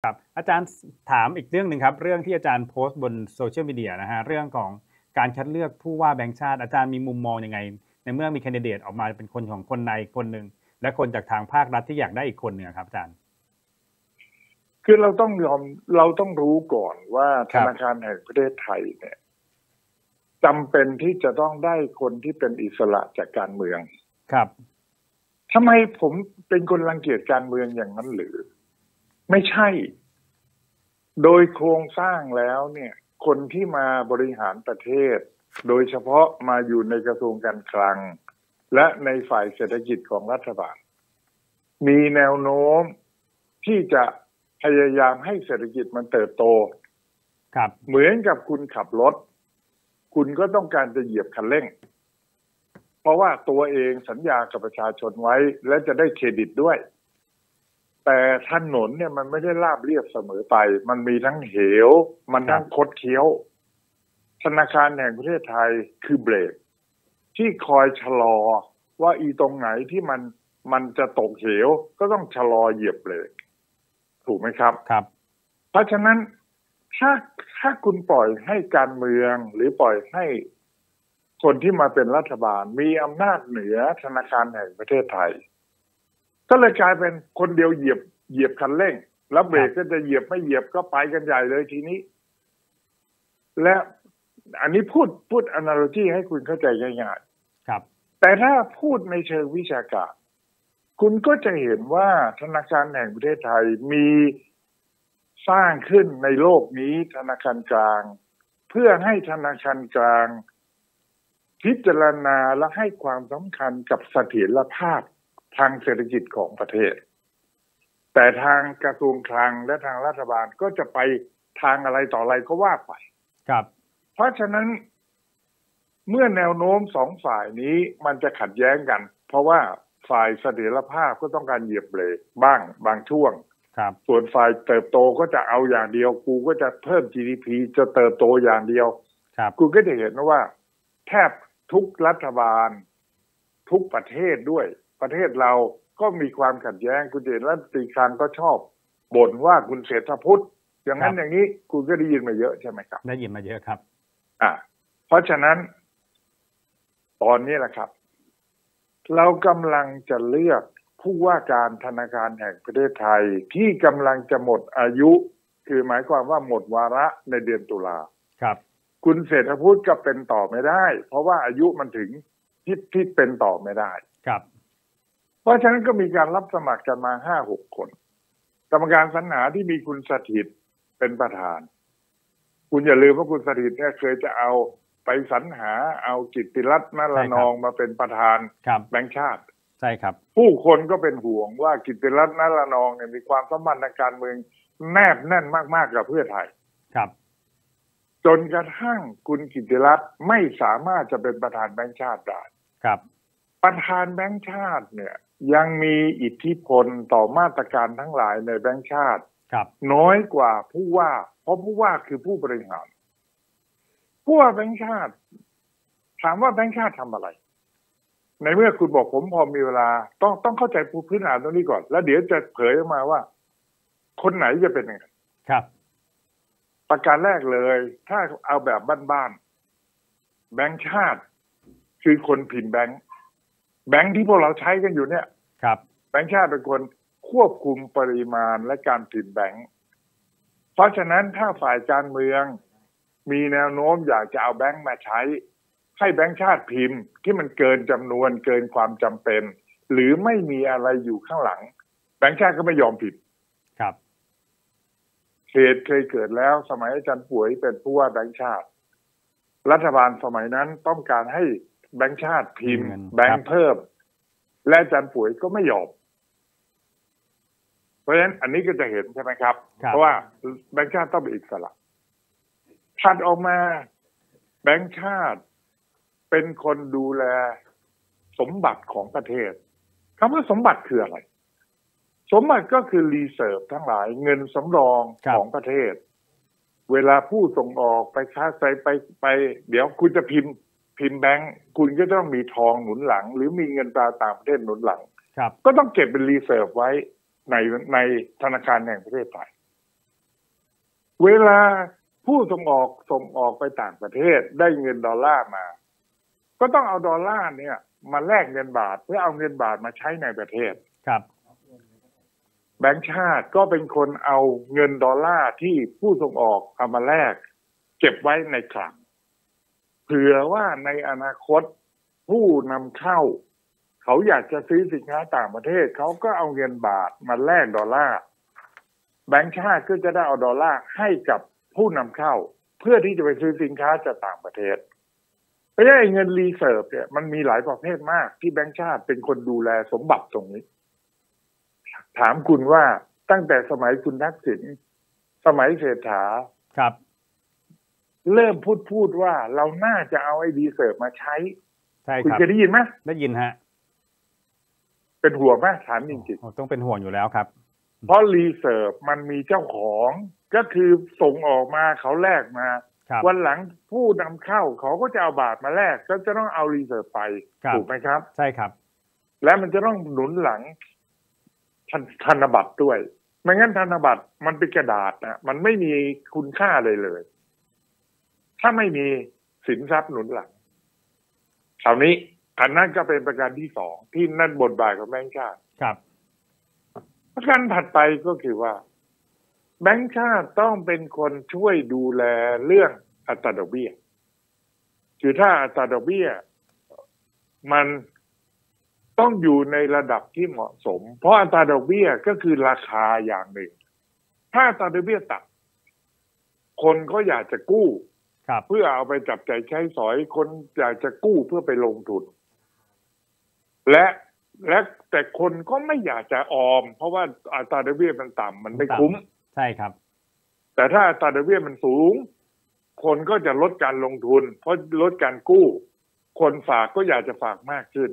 ครับอาจารย์ถามอีกเรื่องหนึ่งครับเรื่องที่อาจารย์โพสต์บน Social Media นะฮะเรื่องของการคัดเลือกผู้ว่าแบงก์ชาติอาจารย์มีมุมมองยังไงในเมื่อมีแคนดิเดตออกมาเป็นคนของคนในคนหนึ่งและคนจากทางภาครัฐที่อยากได้อีกคนหนึ่งอะครับอาจารย์คือเราต้องรู้ก่อนว่าธครับนาคารแห่งประเทศไทยเนี่ยจำเป็นที่จะต้องได้คนที่เป็นอิสระจากการเมืองครับทำไมผมเป็นคนรังเกียจการเมืองอย่างนั้นหรือไม่ใช่โดยโครงสร้างแล้วเนี่ยคนที่มาบริหารประเทศโดยเฉพาะมาอยู่ในกระทรวงการคลังและในฝ่ายเศรษฐกิจของรัฐบาลมีแนวโน้มที่จะพยายามให้เศรษฐกิจมันเติบโตครับเหมือนกับคุณขับรถคุณก็ต้องการจะเหยียบคันเร่งเพราะว่าตัวเองสัญญากับประชาชนไว้และจะได้เครดิตด้วยแต่ถนนเนี่ยมันไม่ได้ราบเรียบเสมอไปมันมีทั้งเหวมันทั้งคดเคี้ยวธนาคารแห่งประเทศไทยคือเบรกที่คอยชะลอว่าอีตรงไหนที่มันจะตกเหวก็ต้องชะลอเหยียบเบรกถูกไหมครับครับเพราะฉะนั้นถ้าคุณปล่อยให้การเมืองหรือปล่อยให้คนที่มาเป็นรัฐบาลมีอำนาจเหนือธนาคารแห่งประเทศไทยก็เลยกลายเป็นคนเดียวเหยียบคันเร่งแล้วเบรกก็จะเหยียบไม่เหยียบก็ไปกันใหญ่เลยทีนี้และอันนี้พูด analogy ให้คุณเข้าใจง่ายๆครับแต่ถ้าพูดในเชิงวิชาการคุณก็จะเห็นว่าธนาคารแห่งประเทศไทยมีสร้างขึ้นในโลกนี้ธนาคารกลางเพื่อให้ธนาคารกลางพิจารณาและให้ความสำคัญกับเสถียรภาพทางเศรษฐกิจของประเทศแต่ทางกระทรวงคลังและทางรัฐบาลก็จะไปทางอะไรต่ออะไรก็ว่าไปครับเพราะฉะนั้นเมื่อแนวโน้มสองฝ่ายนี้มันจะขัดแย้งกันเพราะว่าฝ่ายเสถียรภาพก็ต้องการเหยียบเบรกบ้างบางช่วงส่วนฝ่ายเติบโตก็จะเอาอย่างเดียวกูก็จะเพิ่ม GDP จะเติบโตอย่างเดียวคุณก็จะเห็นว่าแทบทุกรัฐบาลทุกประเทศด้วยประเทศเราก็มีความขัดแย้งคุณเห็นรัฐมนตรีคลังก็ชอบบ่นว่าคุณเศรษฐพุทธอย่างนั้นอย่างนี้คุณก็ได้ยินมาเยอะใช่ไหมครับได้ยินมาเยอะครับเพราะฉะนั้นตอนนี้แหละครับเรากำลังจะเลือกผู้ว่าการธนาคารแห่งประเทศไทยที่กำลังจะหมดอายุคือหมายความว่าหมดวาระในเดือนตุลาครับคุณเศรษฐพุทธก็เป็นต่อไม่ได้เพราะว่าอายุมันถึงที่เป็นต่อไม่ได้ครับเพราะฉะนั้นก็มีการรับสมัครกันมา 5-6 คนกรรมการสรรหาที่มีคุณสถิตเป็นประธานคุณอย่าลืมว่าคุณสถิตเนี่ยเคยจะเอาไปสรรหาเอากิตติรัตน์นรนองมาเป็นประธานแบงก์ชาติใช่ครับผู้คนก็เป็นห่วงว่ากิตติรัตน์นรนองเนี่ยมีความสัมพันธ์ทางการเมืองแนบแน่นมากๆกับเพื่อไทยครับจนกระทั่งคุณกิตติรัตน์ไม่สามารถจะเป็นประธานแบงก์ชาติได้ครับประธานแบงก์ชาติเนี่ยยังมีอิทธิพลต่อมาตรการทั้งหลายในแบงก์ชาติน้อยกว่าผู้ว่าเพราะผู้ว่าคือผู้บริหารผู้ว่าแบงก์ชาติถามว่าแบงก์ชาติทำอะไรในเมื่อคุณบอกผมพอมีเวลาต้องเข้าใจพื้นฐานตรงนี้ก่อนแล้วเดี๋ยวจะเผยออกมาว่าคนไหนจะเป็นยังไงครับประการแรกเลยถ้าเอาแบบบ้านๆแบงก์ชาติคือคนพิมพ์แบงค์ที่พวกเราใช้กันอยู่เนี่ยครับแบงก์ชาติเป็นคนควบคุมปริมาณและการพิมพ์แบงค์เพราะฉะนั้นถ้าฝ่ายการเมืองมีแนวโน้มอยากจะเอาแบงค์มาใช้ให้แบงก์ชาติพิมพ์ที่มันเกินจำนวนเกินความจำเป็นหรือไม่มีอะไรอยู่ข้างหลังแบงก์ชาติก็ไม่ยอมพิมพ์ครับเหตุเคยเกิดแล้วสมัยอาจารย์ป่วยเป็นผู้ว่าแบงก์ชาติรัฐบาลสมัยนั้นต้องการให้แบงก์ชาติพิมพ์แบงก์เพิ่มและอาจารย์ป่วยก็ไม่ยอมเพราะฉะนั้นอันนี้ก็จะเห็นใช่ไหมครับเพราะว่าแบงก์ชาติต้องเป็นอิสระถัดออกมาแบงก์ชาติเป็นคนดูแลสมบัติของประเทศคำว่าสมบัติคืออะไรสมบัติก็คือรีเซิร์ฟทั้งหลายเงินสำรองของประเทศเวลาผู้ส่งออกไปค้าไปเดี๋ยวคุณจะพิมพ์แบงก์คุณก็ต้องมีทองหนุนหลังหรือมีเงินตราต่างประเทศหนุนหลังก็ต้องเก็บเป็นรีเซิร์ฟไว้ในธนาคารแห่งประเทศไทย เวลาผู้ส่งออกไปต่างประเทศได้เงินดอลลาร์มาก็ต้องเอาดอลลาร์เนี่ยมาแลกเงินบาทเพื่อเอาเงินบาทมาใช้ในประเทศครับแบงก์ชาติก็เป็นคนเอาเงินดอลลาร์ที่ผู้ส่งออกเอามาแลกเก็บไว้ในคลังเผื่อว่าในอนาคตผู้นำเข้าเขาอยากจะซื้อสินค้าต่างประเทศเขาก็เอาเงินบาทมาแลกดอลลาร์แบงก์ชาติก็จะได้เอาดอลลาร์ให้กับผู้นำเข้าเพื่อที่จะไปซื้อสินค้าจากต่างประเทศเพราะฉะนั้นเงินรีเซิร์ฟเนี่ยมันมีหลายประเภทมากที่แบงก์ชาติเป็นคนดูแลสมบัติตรงนี้ถามคุณว่าตั้งแต่สมัยคุณทักษิณสมัยเศรษฐาครับเริ่มพูดว่าเราน่าจะเอาไอ้รีเซิร์ฟมาใช้ใช่ครับคุณเคยได้ยินไหมได้ยินฮะเป็นห่วงไหมถามจริงๆต้องเป็นห่วงอยู่แล้วครับเพราะรีเซิร์ฟมันมีเจ้าของก็คือส่งออกมาเขาแลกมาวันหลังผู้นำเข้าเขาก็จะเอาบาทมาแลกก็จะต้องเอารีเซิร์ฟไปถูกไหมครับใช่ครับและมันจะต้องหนุนหลังธนบัตรด้วยไม่งั้นธนบัตรมันเป็นกระดาษนะมันไม่มีคุณค่าเลยถ้าไม่มีสินทรัพย์หนุนหลังคราวนี้อันนั้นก็เป็นประการที่สองที่นั่นบทบาทของแบงก์ชาติครับประการถัดไปก็คือว่าแบงก์ชาติต้องเป็นคนช่วยดูแลเรื่องอัตราดอกเบี้ยคือถ้าอัตราดอกเบี้ยมันต้องอยู่ในระดับที่เหมาะสมเพราะอัตราดอกเบี้ยก็คือราคาอย่างหนึ่งถ้าอัตราดอกเบี้ยต่ำคนก็อยากจะกู้เพื่อเอาไปจับจ่ายใช้สอยคนอยากจะกู้เพื่อไปลงทุนและแต่คนก็ไม่อยากจะออมเพราะว่าอัตราดอกเบี้ยมันต่ำมันไม่คุ้มใช่ครับแต่ถ้าอัตราดอกเบี้ยมันสูงคนก็จะลดการลงทุนเพราะลดการกู้คนฝากก็อยากจะฝากมากขึ้น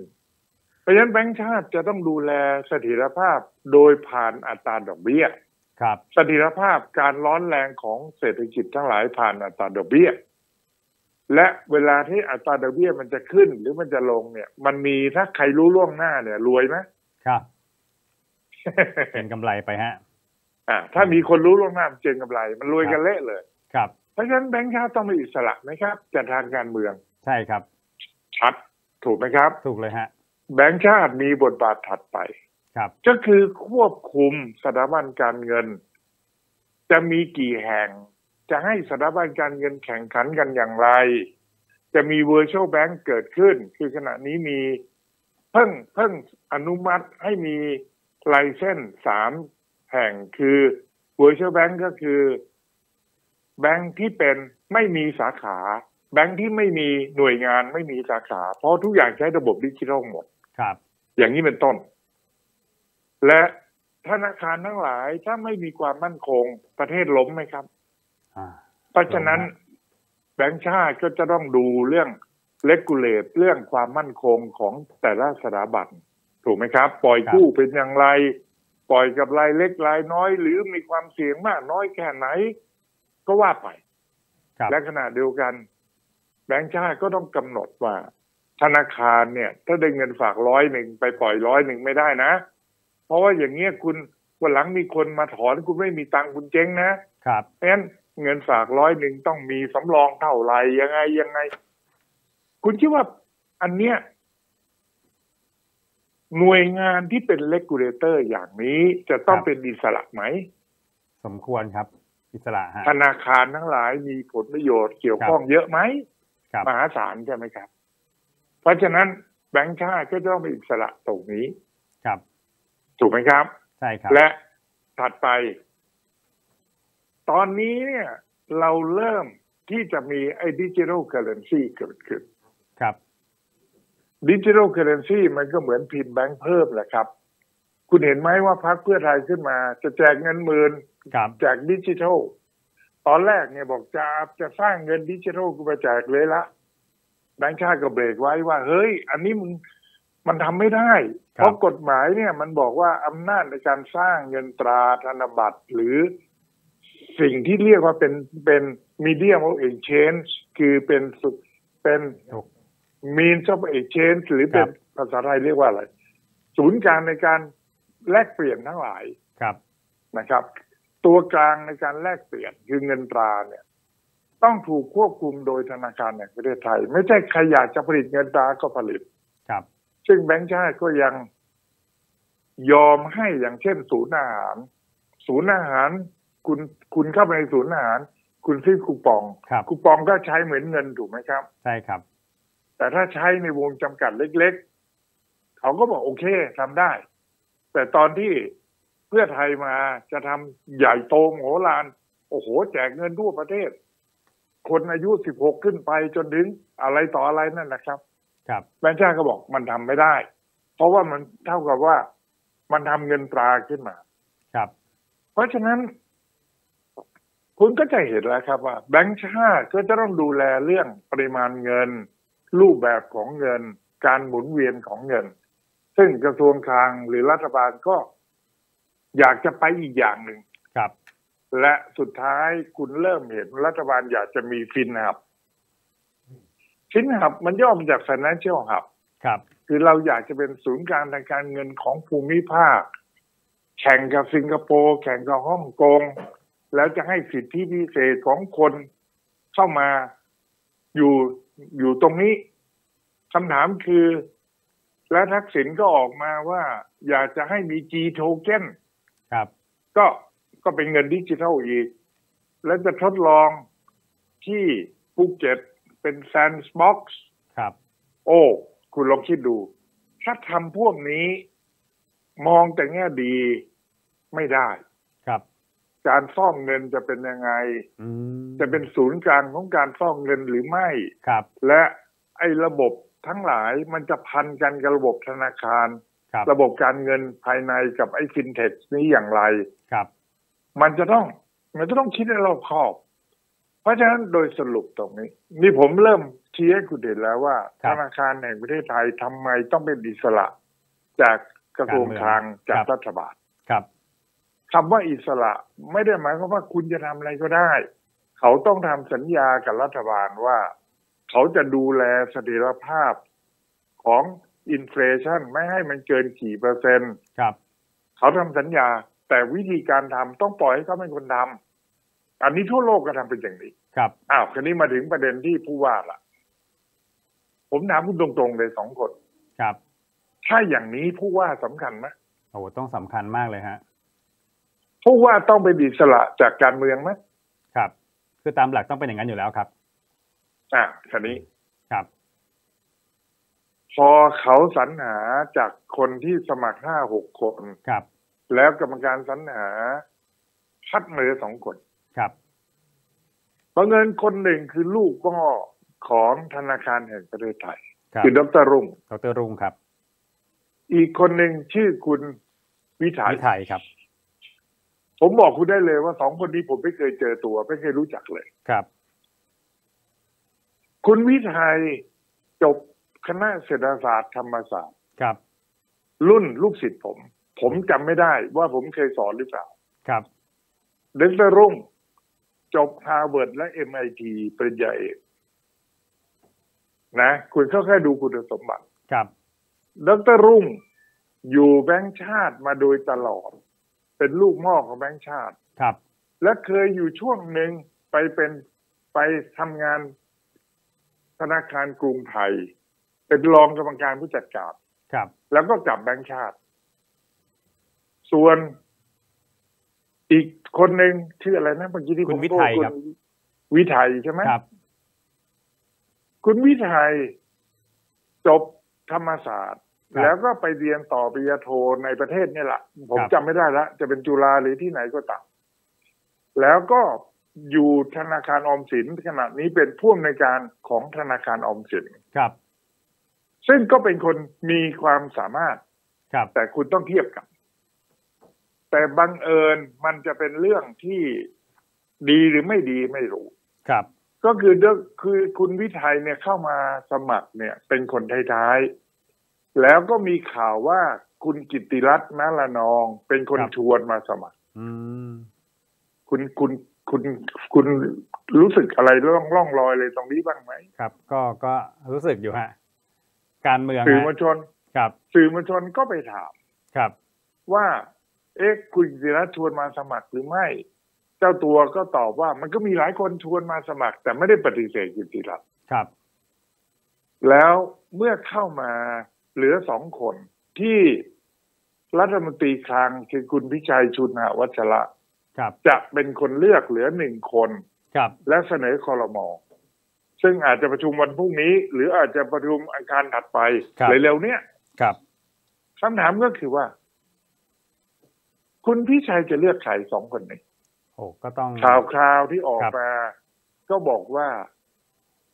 เพราะฉะนั้นแบงก์ชาติจะต้องดูแลเสถียรภาพโดยผ่านอัตราดอกเบี้ยเสถียรภาพการร้อนแรงของเศรษฐกิจทั้งหลายผ่านอัตราดอกเบี้ยและเวลาที่อัตราดอกเบี้ยมันจะขึ้นหรือมันจะลงเนี่ยมันมีถ้าใครรู้ล่วงหน้าเนี่ยรวยไหมครับเป็นกำไรไปฮะถ้ามีคนรู้ล่วงหน้ามันเจงกำไรมันรวยกันเละเลยครับเพราะฉะนั้นแบงก์ชาติต้องมีอิสระไหมครับจากทางการเมืองใช่ครับชัดถูกไหมครับถูกเลยฮะแบงก์ชาติมีบทบาทถัดไปครับก็คือควบคุมสถาบันการเงินจะมีกี่แห่งจะให้สถาบันการเงินแข่งขันกันอย่างไรจะมี virtual bank เกิดขึ้นคือขณะนี้มีเพิ่งอนุมัติให้มีไลเซนส์3แห่งคือ virtual bank ก็คือแบงค์ที่เป็นไม่มีสาขาแบงค์ที่ไม่มีหน่วยงานไม่มีสาขาเพราะทุกอย่างใช้ระบบดิจิทัลหมดครับอย่างนี้เป็นต้นและธนาคารทั้งหลายถ้าไม่มีความมั่นคงประเทศล้มไหมครับเพราะฉะนั้นแบงก์ชาติก็จะต้องดูเรื่องเลกูเลตเรื่องความมั่นคงของแต่ละสถาบันถูกไหมครับปล่อยกู้เป็นอย่างไรปล่อยกับรายเล็กรายน้อยหรือมีความเสี่ยงมากน้อยแค่ไหนก็ว่าไปและขณะเดียวกันแบงก์ชาติก็ต้องกำหนดว่าธนาคารเนี่ยถ้าได้เงินฝาก100ไปปล่อย100ไม่ได้นะเพราะว่าอย่างเงี้ยคุณวันหลังมีคนมาถอนคุณไม่มีตังค์คุณเจ๊งนะครับเพราะฉะนั้นเงินฝาก100ต้องมีสำรองเท่าไหร่ยังไงคุณคิดว่าอันเนี้ยหน่วยงานที่เป็นเรกูเลเตอร์อย่างนี้จะต้องเป็นอิสระไหมสมควรครับอิสระฮะธนาคารทั้งหลายมีผลประโยชน์เกี่ยวข้องเยอะไหมมหาศาลใช่ไหมครับเพราะฉะนั้นแบงก์ชาติก็ต้องเป็นอิสระตรงนี้ครับถูกไหมครับใช่ครับและถัดไปตอนนี้เนี่ยเราเริ่มที่จะมีไอ้ดิจิทัลเคอเรนซีเกิดขึ้นครับดิจิทัลเคอเรนซีมันก็เหมือนพิมพ์แบงค์เพิ่มแหละครับคุณเห็นไหมว่าพรรคเพื่อไทยขึ้นมาจะแจกเงิน10,000แจกดิจิทัลตอนแรกเนี่ยบอกจะสร้างเงินดิจิทัลกูไปแจกเลยละแบงค์ชาติก็เบรกไว้ว่าเฮ้ยอันนี้มันทำไม่ได้เพราะกฎหมายเนี่ยมันบอกว่าอำนาจในการสร้างเงินตราธนบัตรหรือสิ่งที่เรียกว่าเป็น medium of exchange คือเป็น means of exchange หรือเป็นภาษาไทยเรียกว่าอะไรศูนย์กลางในการแลกเปลี่ยนทั้งหลายนะครับ ตัวกลางในการแลกเปลี่ยนคือเงินตราเนี่ยต้องถูกควบคุมโดยธนาคารแห่งประเทศไทยไม่ใช่ใครอยากจะผลิตเงินตราก็ผลิตครับซึ่งแบงก์ชาติก็ยังยอมให้อย่างเช่นศูนย์อาหารคุณเข้าไปในศูนย์อาหารคุณซื้อคูปองก็ใช้เหมือนเงินถูกไหมครับใช่ครับแต่ถ้าใช้ในวงจำกัดเล็กๆเขาก็บอกโอเคทำได้แต่ตอนที่เพื่อไทยมาจะทำใหญ่โตมโหฬารโอ้โหแจกเงินทั่วประเทศคนอายุ16ขึ้นไปจนถึงอะไรต่ออะไรนั่นนะครับแบงก์ชาติก็บอกมันทำไม่ได้เพราะว่ามันเท่ากับว่ามันทำเงินตราขึ้นมาครับเพราะฉะนั้นคุณก็จะเห็นแล้วครับว่าแบงก์ชาติก็จะต้องดูแลเรื่องปริมาณเงินรูปแบบของเงินการหมุนเวียนของเงินซึ่งกระทรวงคลังหรือรัฐบาลก็อยากจะไปอีกอย่างหนึ่งครับและสุดท้ายคุณเริ่มเห็นรัฐบาลอยากจะมีฟินฮับมันย่อมาจาก Financial Hub ครับคือเราอยากจะเป็นศูนย์กลางทางการเงินของภูมิภาคแข่งกับสิงคโปร์แข่งกับฮ่องกงแล้วจะให้สิทธิพิเศษของคนเข้ามาอยู่ตรงนี้คำถามคือและทักษิณก็ออกมาว่าอยากจะให้มี G token ครับก็เป็นเงินดิจิทัลอีกและจะทดลองที่ภูเก็ตเป็น Sandbox ครับโอ้คุณลองคิดดูถ้าทำพวกนี้มองแต่แง่ดีไม่ได้ครับการฟอกเงินจะเป็นยังไงจะเป็นศูนย์กลางของการฟอกเงินหรือไม่ครับและไอ้ระบบทั้งหลายมันจะพันกันกับระบบธนาคารระบบการเงินภายในกับไอ้ฟินเทคนี้อย่างไรครับมันจะต้องคิดให้รอบคอบเพราะฉะนั้นโดยสรุปตรงนี้นี่ผมเริ่มชี้ให้คุณเห็นแล้วว่าธนาคารแห่งประเทศไทยทำไมต้องเป็นอิสระจากกระทรวงคลังจากรัฐบาลครับคำว่าอิสระไม่ได้หมายความว่าคุณจะทำอะไรก็ได้เขาต้องทำสัญญากับรัฐบาลว่าเขาจะดูแลเสถียรภาพของอินเฟลชันไม่ให้มันเกินกี่เปอร์เซ็นต์ครับเขาทำสัญญาแต่วิธีการทำต้องปล่อยให้เขาเป็นคนทำอันนี้ทั่วโลกก็ทำเป็นอย่างนี้ครับคราวนี้มาถึงประเด็นที่ผู้ว่าล่ะผมถามคุณตรงๆเลย2 คนครับถ้าอย่างนี้ผู้ว่าสำคัญไหมโอ้ต้องสำคัญมากเลยฮะผู้ว่าต้องเป็นอิสระจากการเมืองไหมครับคือตามหลักต้องเป็นอย่างนั้นอยู่แล้วครับคราวนี้ครับพอเขาสรรหาจากคนที่สมัคร5-6 คนครับแล้วกรรมการสรรหาคัดมาเหลือ2 คนครับบังเอิญคนหนึ่งคือลูกพ่อของธนาคารแห่งประเทศไทยคือดร.รุ่งครับอีกคนหนึ่งชื่อคุณวิทัยครับผมบอกคุณได้เลยว่า2 คนนี้ผมไม่เคยเจอตัวไม่เคยรู้จักเลยครับคุณวิทัยจบคณะเศรษฐศาสตร์ธรรมศาสตร์ครับรุ่นลูกศิษย์ผมจำไม่ได้ว่าผมเคยสอนหรือเปล่าครับดร.รุ่งจบฮาร์วาร์ดและ MIT ปริญญาเอกนะคุณเข้าแค่ดูคุณสมบัติครับดร.รุ่งอยู่แบงก์ชาติมาโดยตลอดเป็นลูกหม้อของแบงก์ชาติครับและเคยอยู่ช่วงหนึ่งไปทำงานธนาคารกรุงไทยเป็นรองกรรมการผู้จัดการครับแล้วก็กลับแบงก์ชาติส่วนอีกคนหนึ่งชื่ออะไรนะเมื่อกี้ที่คุณวิทัยครับวิทัยใช่ไหมครับคุณวิทัยจบธรรมศาสตร์แล้วก็ไปเรียนต่อปริญญาโทในประเทศนี่แหละผมจำไม่ได้แล้วจะเป็นจุฬาหรือที่ไหนก็ตามแล้วก็อยู่ธนาคารออมสินขณะนี้เป็นผู้อำนวยการของธนาคารออมสินครับซึ่งก็เป็นคนมีความสามารถครับแต่คุณต้องเทียบกันแต่บังเอิญมันจะเป็นเรื่องที่ดีหรือไม่ดีไม่รู้ครับก็คือคุณวิทัยเนี่ยเข้ามาสมัครเนี่ยเป็นคนท้ายๆแล้วก็มีข่าวว่าคุณกิตติรัตน์ณละนองเป็นคนชวนมาสมัครคุณรู้สึกอะไรร่องรอยเลยตรงนี้บ้างไหมครับก็รู้สึกอยู่ฮะการเมืองสื่อมวลชนครับสื่อมวลชนก็ไปถามครับว่าคุณกิตติรัตน์ชวนมาสมัครหรือไม่ เจ้าตัวก็ตอบว่ามันก็มีหลายคนชวนมาสมัครแต่ไม่ได้ปฏิเสธกิตติรัตน์ครับแล้วเมื่อเข้ามาเหลือ2 คนที่รัฐมนตรีคลังคือคุณพิชัยชุนหวัชระจะเป็นคนเลือกเหลือ1 คนและเสนอครม.ซึ่งอาจจะประชุมวันพรุ่งนี้หรืออาจจะประชุมอังคารถัดไปเร็วๆเนี้ยคำถามก็คือว่าคุณพิชัยจะเลือกใคร2 คนนี้ก็ต้องข่าวที่ออกมาก็บอกว่า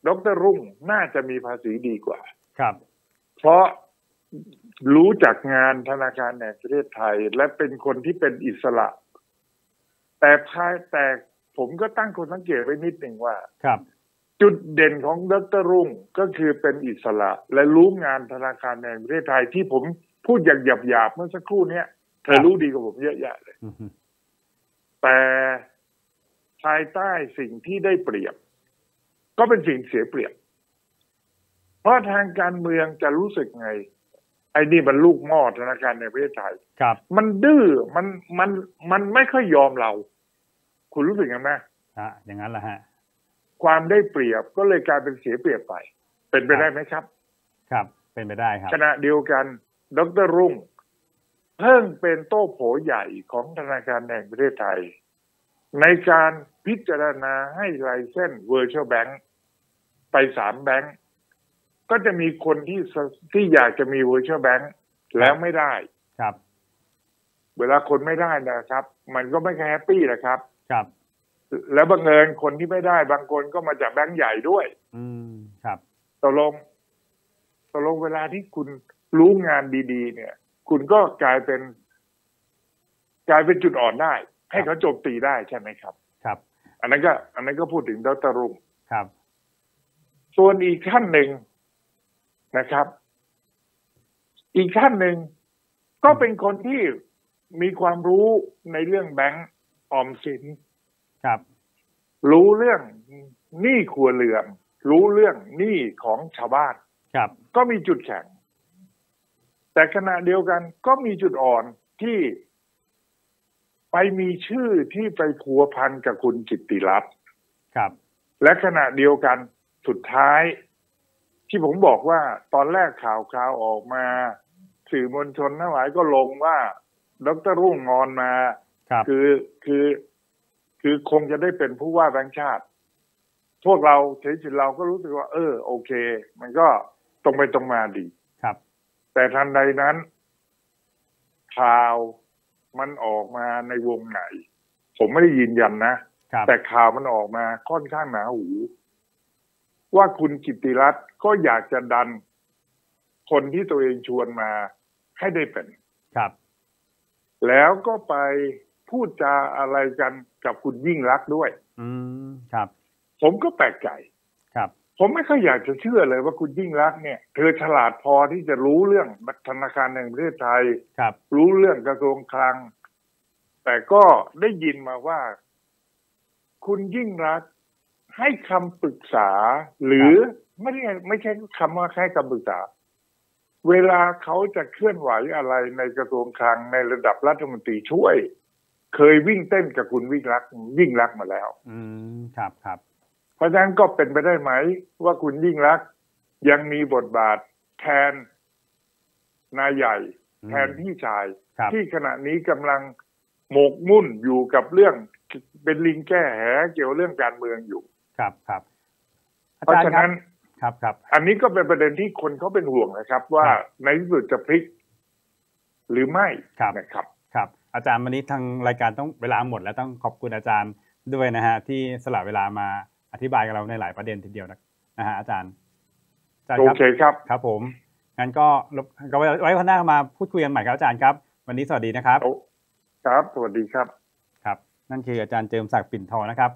ดร.รุ่งน่าจะมีภาษีดีกว่าเพราะรู้จักงานธนาคารแห่งประเทศไทยและเป็นคนที่เป็นอิสระแต่ผมก็ตั้งคนสังเกตไว้นิดหนึ่งว่าจุดเด่นของดร.รุ่งก็คือเป็นอิสระและรู้งานธนาคารแห่งประเทศไทยที่ผมพูดอย่างหยาบๆเมื่อสักครู่นี้เธอรู้ดีกว่าผมเยอะแยะเลยแต่ภายใต้สิ่งที่ได้เปรียบก็เป็นสิ่งเสียเปรียบเพราะทางการเมืองจะรู้สึกไงไอ้นี่มันลูกหม้อธนาคารในประเทศไทยมันดื้อมันไม่ค่อยยอมเราคุณรู้สึกยังไงอย่างนั้นแหละฮะความได้เปรียบก็เลยกลายเป็นเสียเปรียบไปเป็นไปได้ไหมครับครับเป็นไปได้ครับขณะเดียวกันดร.รุ่งเพิ่งเป็นโต้โผใหญ่ของธนาคารแห่งประเทศไทยในการพิจารณาให้ไลเซนส์ Virtual Bank ไป3 แบงค์ก็จะมีคนที่อยากจะมี Virtual Bank แล้วไม่ได้ครับเวลาคนไม่ได้นะครับมันก็ไม่แฮปปี้นะครับแล้วบังเอิญคนที่ไม่ได้บางคนก็มาจากแบงค์ใหญ่ด้วยครับตกลงเวลาที่คุณรู้งานดีๆเนี่ยคุณก็กลายเป็นจุดอ่อนได้ให้เขาโจมตีได้ใช่ไหมครับครับอันนั้นก็พูดถึงดร.รุ่งครับส่วนอีกท่านหนึ่งนะครับอีกท่านหนึ่งก็เป็นคนที่มีความรู้ในเรื่องแบงก์ออมสินครับรู้เรื่องหนี้ครัวเรือนรู้เรื่องหนี้ของชาวบ้านครับก็มีจุดแข็งแต่ขณะเดียวกันก็มีจุดอ่อนที่ไปมีชื่อที่ไปพัวพันกับคุณกิตติรัตน์ครับและขณะเดียวกันสุดท้ายที่ผมบอกว่าตอนแรกข่าวออกมาสื่อมวลชนทั้งหลายก็ลงว่าดร.รุ่งงอนมาคือคงจะได้เป็นผู้ว่าแบงก์ชาติพวกเราเฉยๆเราก็รู้สึกว่าโอเคมันก็ตรงไปตรงมาดีครับแต่ทันใดนั้นข่าวมันออกมาในวงไหนผมไม่ได้ยืนยันนะแต่ข่าวมันออกมาค่อนข้างหนาหูว่าคุณกิตติรัตน์ก็อยากจะดันคนที่ตัวเองชวนมาให้ได้เป็นครับแล้วก็ไปพูดจาอะไรกันกับคุณยิ่งลักษณ์ด้วยครับผมก็แปลกใจครับผมไม่ค่อยอยากจะเชื่อเลยว่าคุณยิ่งลักษณ์เนี่ยเธอฉลาดพอที่จะรู้เรื่องธนาคารแห่งประเทศไทยรู้เรื่องกระทรวงคลังแต่ก็ได้ยินมาว่าคุณยิ่งลักษณ์ให้คำปรึกษาหรือไม่ใช่คำว่าแค่คำปรึกษาเวลาเขาจะเคลื่อนไหวอะไรในกระทรวงคลังในระดับรัฐมนตรีช่วยเคยวิ่งเต้นกับคุณยิ่งลักษณ์มาแล้วครับเพราะฉะนั้นก็เป็นไปได้ไหมว่าคุณยิ่งลักษณ์ยังมีบทบาทแทนนายใหญ่แทนพี่ชายที่ขณะนี้กำลังหมกมุ่นอยู่กับเรื่องเป็นลิงแก้แหเกี่ยวเรื่องการเมืองอยู่ครับเพราะฉะนั้นครับอันนี้ก็เป็นประเด็นที่คนเขาเป็นห่วงนะครับว่าในที่สุดจะพลิกหรือไม่นะครับครับอาจารย์วันนี้ทางรายการต้องเวลาหมดแล้วต้องขอบคุณอาจารย์ด้วยนะฮะที่สละเวลามาอธิบายกับเราในหลายประเด็นทีเดียวนะฮะอาจารย์โอเคครับครับผมงั้นก็ไว้วันหน้ามาพูดคุยกันใหม่ครับอาจารย์ครับวันนี้สวัสดีนะครับครับสวัสดีครับครับนั่นคืออาจารย์เจิมศักดิ์ปิ่นทองนะครับ